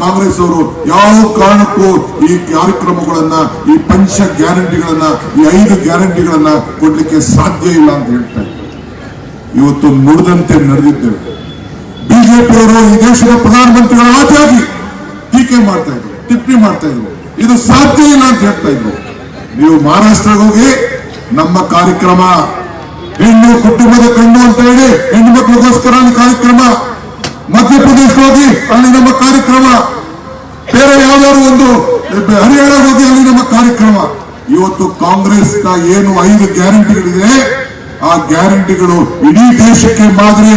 ಕಾಂಗ್ರೆಸ್ ಅವರು ಯಾವ ಕಾರಣಕ್ಕೂ ಈ ಕಾರ್ಯಕ್ರಮಗಳನ್ನ, ಈ ಪಂಚ ಗ್ಯಾರಂಟಿಗಳನ್ನ, ಈ 5 ಗ್ಯಾರಂಟಿಗಳನ್ನ ಕೊಡ್ಲಿಕ್ಕೆ ಸಾಧ್ಯ ಇಲ್ಲ ಅಂತ ಹೇಳ್ತಾ ಇದ್ದಾರೆ. ಇವತ್ತು ನುಡಿದಂತೆ ನಡೆದಿದ್ದೇವೆ. ಬಿಜೆಪಿಯವರು ಈ ದೇಶದ ಪ್ರಧಾನಮಂತ್ರಿಗಳ ಆದಿಯಾಗಿ ಟೀಕೆ ಮಾಡ್ತಾ ಇದ್ರು, ಟಿಪ್ಪಣಿ ಮಾಡ್ತಾ ಇದ್ರು. ಇದು ಸಾಧ್ಯ ಇಲ್ಲ ಅಂತ ಹೇಳ್ತಾ ಇದ್ರು. ನೀವು ಮಹಾರಾಷ್ಟ್ರಕ್ಕೆ ಹೋಗಿ ನಮ್ಮ ಕಾರ್ಯಕ್ರಮ ಹೆಣ್ಣು ಕುಟುಂಬದ ಕಣ್ಣು ಅಂತ ಹೇಳಿ ಹೆಣ್ಣು ಮಕ್ಕಳಿಗೋಸ್ಕರ ಕಾರ್ಯಕ್ರಮ, ಮಧ್ಯಪ್ರದೇಶ ಹೋಗಿ ಅಲ್ಲಿ ನಮ್ಮ ಕಾರ್ಯಕ್ರಮ, ಬೇರೆ ಯಾವ್ದಾದ್ರು ಒಂದು ಹರಿಯಾಣ ಹೋಗಿ ಅಲ್ಲಿ ನಮ್ಮ ಕಾರ್ಯಕ್ರಮ. ಇವತ್ತು ಕಾಂಗ್ರೆಸ್ ಏನು 5 ಗ್ಯಾರಂಟಿಗಳಿದೆ, ಆ ಗ್ಯಾರಂಟಿಗಳು ಇಡೀ ದೇಶಕ್ಕೆ ಮಾದರಿ,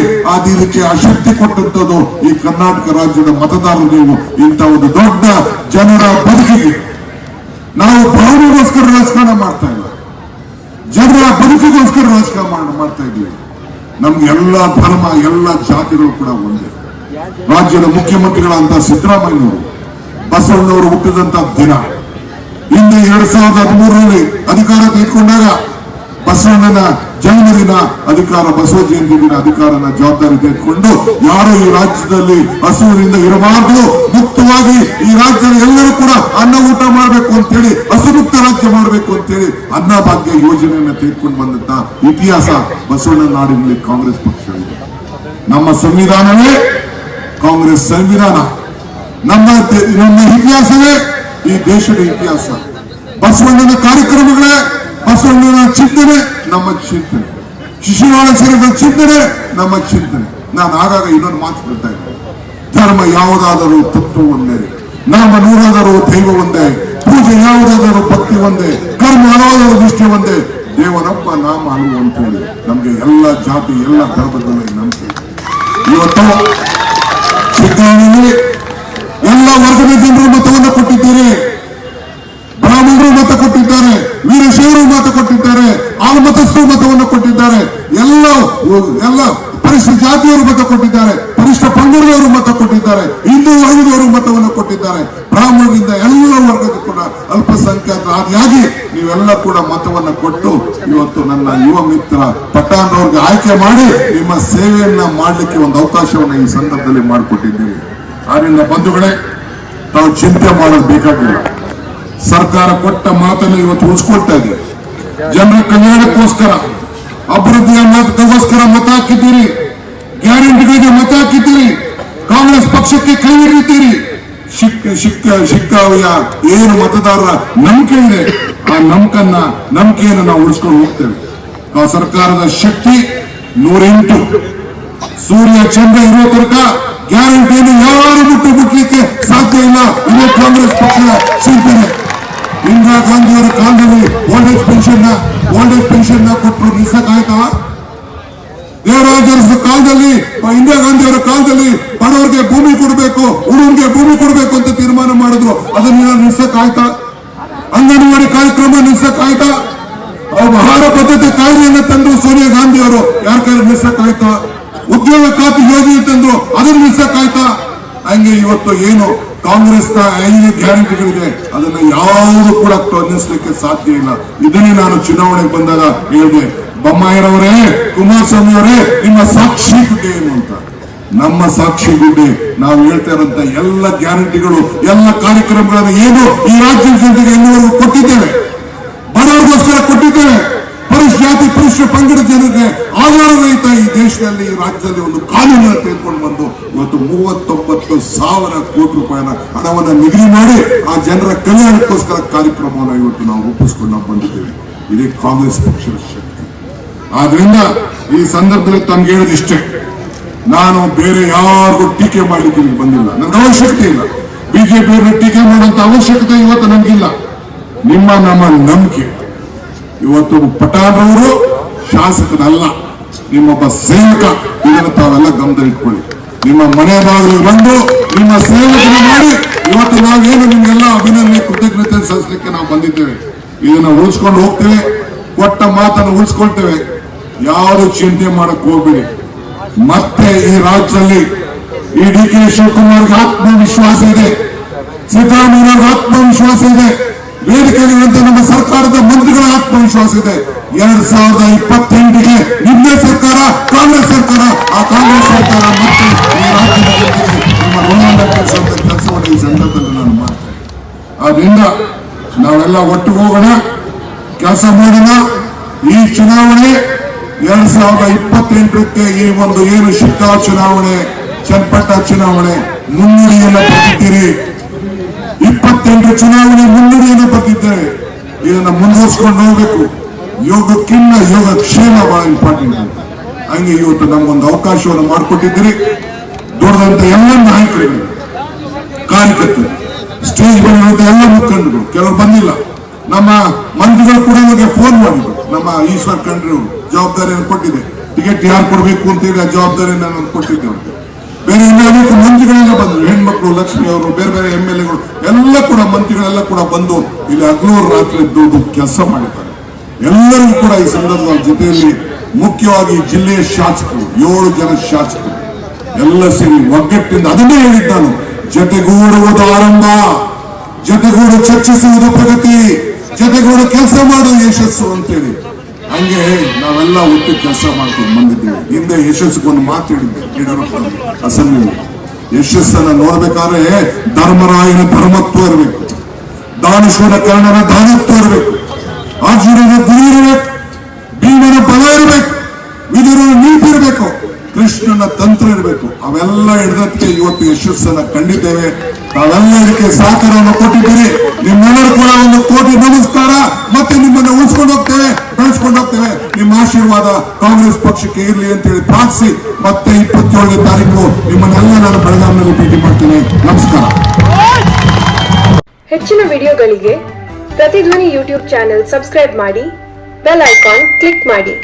ಇದಕ್ಕೆ ಆಸಕ್ತಿ ಕೊಟ್ಟಂತದ್ದು ಈ ಕರ್ನಾಟಕ ರಾಜ್ಯದ ಮತದಾರರು. ನೀವು ಇಂಥ ಒಂದು ದೊಡ್ಡ ಜನರ ಬದುಕಿಗೆ ನಾವು ಭಾವನೆಗೋಸ್ಕರ ರಾಜಕಾರಣ ಮಾಡ್ತಾ ಇಲ್ಲ, ಜನರ ಬದುಕಿಗೋಸ್ಕರ ರಾಜಕಾರಣ ಮಾಡ್ತಾ ಇದ್ದೀವಿ. ನಮ್ಗೆ ಎಲ್ಲ ಧರ್ಮ, ಎಲ್ಲ ಜಾತಿಗಳು ಕೂಡ ಒಂದೇ. ರಾಜ್ಯದ ಮುಖ್ಯಮಂತ್ರಿಗಳಂತ ಸಿದ್ದರಾಮಯ್ಯನವರು ಬಸವಣ್ಣವರು ಹುಟ್ಟಿದಂತ ದಿನ, ಹಿಂದೆ 2013ರಲ್ಲಿ ಅಧಿಕಾರ ತೆಗೆದುಕೊಂಡಾಗ ಬಸವಣ್ಣನ ಜನ್ಮದಿನ ಅಧಿಕಾರ, ಬಸವ ಜಯಂತಿ ದಿನ ಅಧಿಕಾರನ ಜವಾಬ್ದಾರಿ ತೆಗೆದುಕೊಂಡು ಯಾರು ಈ ರಾಜ್ಯದಲ್ಲಿ ಹಸುವಿನಿಂದ ಇರಬಾರದು, ಮುಕ್ತವಾಗಿ ಈ ರಾಜ್ಯದಲ್ಲಿ ಎಲ್ಲರೂ ಕೂಡ ಅನ್ನ ಊಟ ಮಾಡಬೇಕು ಅಂತೇಳಿ, ಹಸುಮುಕ್ತ ರಾಜ್ಯ ಮಾಡಬೇಕು ಅಂತೇಳಿ ಅನ್ನಭಾಗ್ಯ ಯೋಜನೆಯನ್ನ ತೆಗೆದುಕೊಂಡು ಬಂದಂತ ಇತಿಹಾಸ ಬಸವಣ್ಣ ನಾಡಿನಲ್ಲಿ ಕಾಂಗ್ರೆಸ್ ಪಕ್ಷ ಇದೆ. ನಮ್ಮ ಸಂವಿಧಾನವೇ ಕಾಂಗ್ರೆಸ್ ಸಂವಿಧಾನ, ನಮ್ಮ ಇತಿಹಾಸವೇ ಈ ದೇಶದ ಇತಿಹಾಸ. ಬಸವಣ್ಣನ ಕಾರ್ಯಕ್ರಮಗಳೇ, ಬಸವಣ್ಣನ ಚಿಂತನೆ ನಮ್ಮ ಚಿಂತನೆ, ಶಿಶುನಾಳ ಶರೀರದ ಚಿಂತನೆ ನಮ್ಮ ಚಿಂತನೆ. ನಾನು ಆಗಾಗ ಇನ್ನೊಂದು ಮಾತು ಹೇಳ್ತಾ ಇದ್ದೆ, ಧರ್ಮ ಯಾವುದಾದರೂ ತತ್ವ ಒಂದೇ, ನಾಮ ನೂರಾದರೂ ದೈವ ಒಂದೇ, ಪೂಜೆ ಯಾವುದಾದರೂ ಭಕ್ತಿ ಒಂದೇ, ಕರ್ಮ ಹಲವಾದರೂ ದೃಷ್ಟಿ ಒಂದೇ, ದೇವರಪ್ಪ ನಾಮ ಹಲವು ಅಂತ ಹೇಳಿ ನಮ್ಗೆ ಎಲ್ಲ ಜಾತಿ, ಎಲ್ಲ ಧರ್ಮದಲ್ಲಿ ನಂಬಿಕೆ. ಇವತ್ತು ಸಿದ್ದರಾಮಯ್ಯ ಎಲ್ಲ ವರ್ಗದ ಜನರು ಮತವನ್ನು ಕೊಟ್ಟಿದ್ದೀರಿ. ಬ್ರಾಹ್ಮಣರು ಮತ ಕೊಟ್ಟಿದ್ದಾರೆ, ವೀರಶೈವರು ಮತ ಕೊಟ್ಟಿದ್ದಾರೆ, ಆಲ್ಮತಸ್ಥರು ಮತವನ್ನು ಕೊಟ್ಟಿದ್ದಾರೆ, ಎಲ್ಲ ಪರಿಶಿಷ್ಟ ಜಾತಿಯವರು ಮತ ಕೊಟ್ಟಿದ್ದಾರೆ, ಪರಿಶಿಷ್ಟ ಪಂಗಡದವರು ಮತ ಕೊಟ್ಟಿದ್ದಾರೆ, ಹಿಂದೂ ವರ್ಗದವರು ಮತವನ್ನು ಕೊಟ್ಟಿದ್ದಾರೆ. ಬ್ರಾಹ್ಮಣರಿಂದ ಎಲ್ಲ ವರ್ಗದ ಕೂಡ ಅಲ್ಪಸಂಖ್ಯಾತ ಆದಿಯಾಗಿ ನೀವೆಲ್ಲ ಕೂಡ ಮತವನ್ನು ಕೊಟ್ಟು ಇವತ್ತು ನನ್ನ ಯುವ ಮಿತ್ರ ಪಠಾಣ್ ಅವ್ರಿಗೆ ಆಯ್ಕೆ ಮಾಡಿ ನಿಮ್ಮ ಸೇವೆಯನ್ನ ಮಾಡಲಿಕ್ಕೆ ಒಂದು ಅವಕಾಶವನ್ನು ಈ ಸಂದರ್ಭದಲ್ಲಿ ಮಾಡಿಕೊಟ್ಟಿದ್ದೀವಿ. ಆದ್ರಿಂದ ಬಂಧುಗಳೇ, ನಾವು ಚಿಂತೆ ಮಾಡೋದು ಬೇಕಾಗಿಲ್ಲ. ಸರ್ಕಾರ ಕೊಟ್ಟ ಮಾತನ್ನು ಇವತ್ತು ಉಳಿಸ್ಕೊಳ್ತಾ ಇದೆ. ಜನರ ಕಲ್ಯಾಣಕ್ಕೋಸ್ಕರ, ಅಭಿವೃದ್ಧಿಯ ಮಾತುಗೋಸ್ಕರ ಮತ ಹಾಕಿದ್ದೀರಿ, ಗ್ಯಾರಂಟಿಗಳಿಗೆ ಮತ ಹಾಕಿದ್ದೀರಿ, ಕಾಂಗ್ರೆಸ್ ಪಕ್ಷಕ್ಕೆ ಕೈ ಹಿಡಿತೀರಿ. ಶಿಕ್ಕಾವಿಯ ಏನು ಮತದಾರರ ನಂಬಿಕೆ ಇದೆ, ಆ ನಂಬಿಕೆಯನ್ನು ನಾವು ಉಳಿಸ್ಕೊಂಡು ಹೋಗ್ತೇವೆ. ಆ ಸರ್ಕಾರದ ಶಕ್ತಿ 108. ಸೂರ್ಯ ಚಂದ್ರ ಇರೋ ತನಕ ಗ್ಯಾರಂಟಿಯನ್ನು ಯಾರು ಮುಟ್ಟಲಿಕ್ಕೆ ಸಾಧ್ಯ ಇಲ್ಲ. ಇದು ಕಾಂಗ್ರೆಸ್ ಪಕ್ಷದ ಚಿಂತನೆ. ಇಂದಿರಾ ಗಾಂಧಿಯವರ ಕಾಲದಲ್ಲಿ ಓಲ್ಡ್ ಏಜ್ ಪೆನ್ಷನ್ ಕೊಟ್ಟರು, ನಿಲ್ಸಕ್ಕಾಯ್ತಾ? ದೇವರಾಜರ ಕಾಲದಲ್ಲಿ, ಇಂದಿರಾ ಗಾಂಧಿಯವರ ಕಾಲದಲ್ಲಿ ಬಡವರಿಗೆ ಭೂಮಿ ಕೊಡಬೇಕು, ಹುಡುಗರಿಗೆ ಭೂಮಿ ಕೊಡಬೇಕು ಅಂತ ತೀರ್ಮಾನ ಮಾಡಿದ್ರು. ಅದನ್ನ ನಿಲ್ಸಕ್ಕಾಯ್ತಾ? ಅಂಗನವಾಡಿ ಕಾರ್ಯಕ್ರಮ ನಿಲ್ಸಕ್ಕಾಯ್ತಾ? ಆಹಾರ ಪದ್ಧತಿ ಕಾಯ್ದೆಯನ್ನು ತಂದ್ರು ಸೋನಿಯಾ ಗಾಂಧಿಯವರು, ಯಾರ ಕೈ ನಿಲ್ಸಕ್ಕಾಯ್ತಾ? ಉದ್ಯೋಗ ಖಾತೆ ಯೋಜನೆ ತಂದ್ರು, ಅದನ್ನು ನಿಲ್ಸಕ್ಕಾಯ್ತಾ? ಹಂಗೆ ಇವತ್ತು ಏನು ಕಾಂಗ್ರೆಸ್ನ 5 ಗ್ಯಾರಂಟಿಗಳಿದೆ, ಅದನ್ನ ಯಾವುದು ಕೂಡ ನಿಲ್ಲಿಸಲಿಕ್ಕೆ ಸಾಧ್ಯ ಇಲ್ಲ. ಇದನ್ನೇ ನಾನು ಚುನಾವಣೆಗೆ ಬಂದಾಗ ಹೇಳಿದೆ, ಬೊಮ್ಮಾಯಿರವರೇ, ಕುಮಾರಸ್ವಾಮಿ ಅವರೇ, ನಿಮ್ಮ ಸಾಕ್ಷಿ ಗುಡ್ಡೆ ಏನು ಅಂತ. ನಮ್ಮ ಸಾಕ್ಷಿ ಗುಡ್ಡೆ ನಾವು ಹೇಳ್ತಾ ಇರೋಂತ ಎಲ್ಲ ಗ್ಯಾರಂಟಿಗಳು, ಎಲ್ಲ ಕಾರ್ಯಕ್ರಮಗಳನ್ನು ಏನು ಈ ರಾಜ್ಯದ ಜನತೆಗೆ ಇನ್ನೂವರೆಗೂ ಕೊಟ್ಟಿದ್ದೇವೆ, ಬಡವರಿಗೋಸ್ಕರ ಕೊಟ್ಟಿದ್ದೇವೆ. ಪರಿಶಿಷ್ಟ ಜಾತಿ, ಪರಿಶಿಷ್ಟ ಪಂಗಡ ಜನರಿಗೆ ಆಧಾರ ರಹಿತ ಈ ದೇಶದಲ್ಲಿ, ಈ ರಾಜ್ಯದಲ್ಲಿ ಒಂದು ಕಾನೂನನ್ನು ತೆಗೆದುಕೊಂಡು ಬಂದು ಇವತ್ತು 39,000 ಕೋಟಿ ರೂಪಾಯಿನ ಹಣವನ್ನು ನಿಗದಿ ಮಾಡಿ ಆ ಜನರ ಕಲ್ಯಾಣಕ್ಕೋಸ್ಕರ ಕಾರ್ಯಕ್ರಮವನ್ನು ಇವತ್ತು ನಾವು ರೂಪಿಸಿಕೊಂಡು ನಾವು ಬಂದಿದ್ದೇವೆ. ಇದೇ ಕಾಂಗ್ರೆಸ್ ಪಕ್ಷದ ಶಕ್ತಿ. ಆದ್ರಿಂದ ಈ ಸಂದರ್ಭದಲ್ಲಿ ತಮ್ಗೆ ಹೇಳೋದಿಷ್ಟೇ, ನಾನು ಬೇರೆ ಯಾರಿಗೂ ಟೀಕೆ ಮಾಡಲಿಕ್ಕೆ ಬಂದಿಲ್ಲ, ನನಗೆ ಅವಶ್ಯಕತೆ ಇಲ್ಲ. ಬಿಜೆಪಿಯವರನ್ನು ಟೀಕೆ ಮಾಡುವಂತ ಅವಶ್ಯಕತೆ ಇವತ್ತು ನಮಗಿಲ್ಲ. ನಮ್ಮ ನಂಬಿಕೆ ಇವತ್ತು ಪಠಾಣರವರು ಶಾಸಕರಲ್ಲ, ನಿಮ್ಮೊಬ್ಬ ಸೇವಕ. ಇದನ್ನು ತಾವೆಲ್ಲ ಗಮನದಲ್ಲಿಟ್ಕೊಳ್ಳಿ. ನಿಮ್ಮ ಮನೆ ಬಾಗಿಲಿಗೆ ಬಂದು ನಿಮ್ಮ ಸೇವಕನ ಮಾಡಿ ಇವತ್ತು ನಾವೇನು ನಿಮ್ಗೆಲ್ಲ ಅಭಿನಂದನೆ, ಕೃತಜ್ಞತೆ ಸಲ್ಲಿಸಲಿಕ್ಕೆ ನಾವು ಬಂದಿದ್ದೇವೆ. ಇದನ್ನ ಉಳಿಸ್ಕೊಂಡು ಹೋಗ್ತೇವೆ, ಕೊಟ್ಟ ಮಾತನ್ನು ಉಳಿಸ್ಕೊಳ್ತೇವೆ. ಯಾರು ಚಿಂತೆ ಮಾಡಕ್ ಹೋಗ್ಬೇಡಿ. ಮತ್ತೆ ಈ ರಾಜ್ಯದಲ್ಲಿ ಈ ಡಿ.ಕೆ. ಶಿವಕುಮಾರ್ಗೆ ಆತ್ಮವಿಶ್ವಾಸ ಇದೆ, ಸಿದ್ದರಾಮಯ್ಯವ್ರಿಗೆ ಆತ್ಮವಿಶ್ವಾಸ ಇದೆ, ವೇದಿಕೆಯಲ್ಲಿರುವಂತಹ ನಮ್ಮ ಸರ್ಕಾರದ ಮಂತ್ರಿಗಳ ಆತ್ಮವಿಶ್ವಾಸ ಇದೆ. 2028ಗೆ ನಿಮ್ಮೇ ಸರ್ಕಾರ, ಕಾಂಗ್ರೆಸ್ ಸರ್ಕಾರ, ಆ ಕಾಂಗ್ರೆಸ್ ಸರ್ಕಾರ ಮತ್ತೆ ಈ ರಾಜ್ಯದ ನಿಮ್ಮ ಋಣವನ್ನು ಕೆಲಸವನ್ನು ಈ ಸಂದರ್ಭದಲ್ಲಿ ನಾನು ಮಾಡ್ತೇನೆ. ಆದ್ರಿಂದ ನಾವೆಲ್ಲ ಒಟ್ಟಿಗೆ ಹೋಗೋಣ, ಕೆಲಸ ಮಾಡೋಣ. ಈ ಚುನಾವಣೆ 2028ಕ್ಕೆ ಈ ಒಂದು ಏನು ಶಿಕ್ಕಾ ಚುನಾವಣೆ, ಚನ್ನಪಟ್ಟ ಚುನಾವಣೆ ಮುನ್ನುಡಿಯನ್ನು ಬರೆದಿದ್ದೀರಿ. 28 ಚುನಾವಣೆ ಮುನ್ನುಡಿಯನ್ನು ಬರೆದಿದ್ದಾರೆ. ಇದನ್ನ ಮುಂದುವರಿಸಿಕೊಂಡು ಹೋಗ್ಬೇಕು. ಯೋಗಕ್ಕಿನ್ನ ಯೋಗಕ್ಷೇಮ ಬಹಳ ಇಂಪಾರ್ಟೆಂಟ್ ಅಂತ. ಹಂಗೆ ಇವತ್ತು ನಮಗೊಂದು ಅವಕಾಶವನ್ನು ಮಾಡಿಕೊಟ್ಟಿದ್ದೀರಿ. ದೊಡ್ಡದಂತ ಎಲ್ಲ ನಾಯಕರಿಗೆ, ಕಾರ್ಯಕರ್ತರು, ಸ್ಟೇಜ್ ಬಂದಿರುವಂತ ಎಲ್ಲ ಮುಖಂಡರು, ಕೆಲವರು ಬಂದಿಲ್ಲ. ನಮ್ಮ ಮಂತ್ರಿಗಳು ಕೂಡ ನಮಗೆ ಫೋನ್ ಮಾಡಿದ್ರು. ನಮ್ಮ ಈಶ್ವರ್ ಖಂಡ್ರೆ ಅವರು ಜವಾಬ್ದಾರಿಯನ್ನು ಕೊಟ್ಟಿದೆ. ಟಿಕೆಟ್ ಯಾರು ಕೊಡಬೇಕು ಅಂತ ಹೇಳಿ ಆ ಜವಾಬ್ದಾರಿಯನ್ನು ನಾನು ಕೊಟ್ಟಿದ್ದೆ ಅವ್ರಿಗೆ. ಬೇರೆ ಇನ್ನು ಅನೇಕ ಮಂತ್ರಿಗಳೆಲ್ಲ ಬಂದ್ರು, ಹೆಣ್ಮಕ್ಳು, ಲಕ್ಷ್ಮಿ ಅವರು, ಬೇರೆ ಬೇರೆ MLA ಗಳು ಎಲ್ಲ ಕೂಡ, ಮಂತ್ರಿಗಳೆಲ್ಲ ಕೂಡ ಬಂದು ಇಲ್ಲಿ ಹಗಲು ರಾತ್ರಿ ಎದ್ದು ಕೆಲಸ ಮಾಡಿದ್ದಾರೆ. ಎಲ್ಲರಿಗೂ ಕೂಡ ಈ ಸಂದರ್ಭದ ಜೊತೆಯಲ್ಲಿ ಮುಖ್ಯವಾಗಿ ಜಿಲ್ಲೆಯ ಶಾಸಕರು, 7 ಜನ ಶಾಸಕರು ಎಲ್ಲ ಸೇರಿ ಒಗ್ಗಟ್ಟಿನಿಂದ ಅದನ್ನೇ ಹೇಳಿದ್ದು ನಾನು, ಜೊತೆಗೂಡುವುದು ಆರಂಭ, ಜೊತೆಗೂಡು ಚರ್ಚಿಸುವುದು ಪ್ರಗತಿ, ಜೊತೆಗೂಡು ಕೆಲಸ ಮಾಡುವುದು ಯಶಸ್ಸು ಅಂತೇಳಿ. ಹಂಗೆ ನಾವೆಲ್ಲ ಒಟ್ಟು ಕೆಲಸ ಮಾಡ್ಕೊಂಡು ಬಂದಿದ್ದೇವೆ. ಹಿಂದೆ ಯಶಸ್ಸಿಗೊಂದು ಮಾತು ಹೇಳಿದ್ದೆ ಯಡಿಯೂರಪ್ಪ ಅಸೆಂಬ್ಲಿಯಲ್ಲಿ. ಯಶಸ್ಸನ್ನ ನೋಡ್ಬೇಕಾದ್ರೆ ಧರ್ಮರಾಯನ ಧರ್ಮತ್ವ ಇರಬೇಕು, ದಾನಶೂರ ಕರ್ಣನ ದಾನತ್ವ ಇರಬೇಕು, ಅರ್ಜುನನ ಗುರಿ ಇರಬೇಕು, ಭೀಮನ ಬಲ ಇರಬೇಕು, ವಿದುರನ ನೀತಿ ಇರಬೇಕು, ಕೃಷ್ಣನ ತಂತ್ರ ಇರಬೇಕು. ಅವೆಲ್ಲ ಹಿಡಿದಕ್ಕೆ ಇವತ್ತು ಯಶಸ್ಸನ್ನ ಕಂಡಿದ್ದೇವೆ. ತಾವೆಲ್ಲ ಇದಕ್ಕೆ ಸಹಕಾರವನ್ನು ಕೊಟ್ಟಿದ್ದೀರಿ. ನಿಮ್ಮೆಲ್ಲರೂ ಕೂಡ ಒಂದು ಕೋಟಿ ನಮಸ್ಕಾರ. ಮತ್ತೆ ನಿಮ್ಮನ್ನು ಉಳಿಸ್ಕೊಂಡು ಹೋಗ್ತೇವೆ, ಬೆಳೆಸ್ಕೊಂಡು ಹೋಗ್ತೇವೆ. ನಿಮ್ಮ ಆಶೀರ್ವಾದ ಕಾಂಗ್ರೆಸ್ ಪಕ್ಷಕ್ಕೆ ಇರಲಿ ಅಂತ ಹೇಳಿ ಪ್ರಾರ್ಥಿಸಿ, ಮತ್ತೆ 27ನೇ ತಾರೀಕು ನಿಮ್ಮನ್ನೆಲ್ಲ ನಾನು ಬೆಳಗಾವಿನಲ್ಲಿ ಭೇಟಿ ಮಾಡ್ತೇನೆ. ನಮಸ್ಕಾರ. ಹೆಚ್ಚಿನ ವಿಡಿಯೋಗಳಿಗೆ ಪ್ರತಿಧ್ವನಿ ಯೂಟ್ಯೂಬ್ ಚಾನೆಲ್ ಸಬ್ಸ್ಕ್ರೈಬ್ ಮಾಡಿ, ಬೆಲ್ ಐಕಾನ್ ಕ್ಲಿಕ್ ಮಾಡಿ.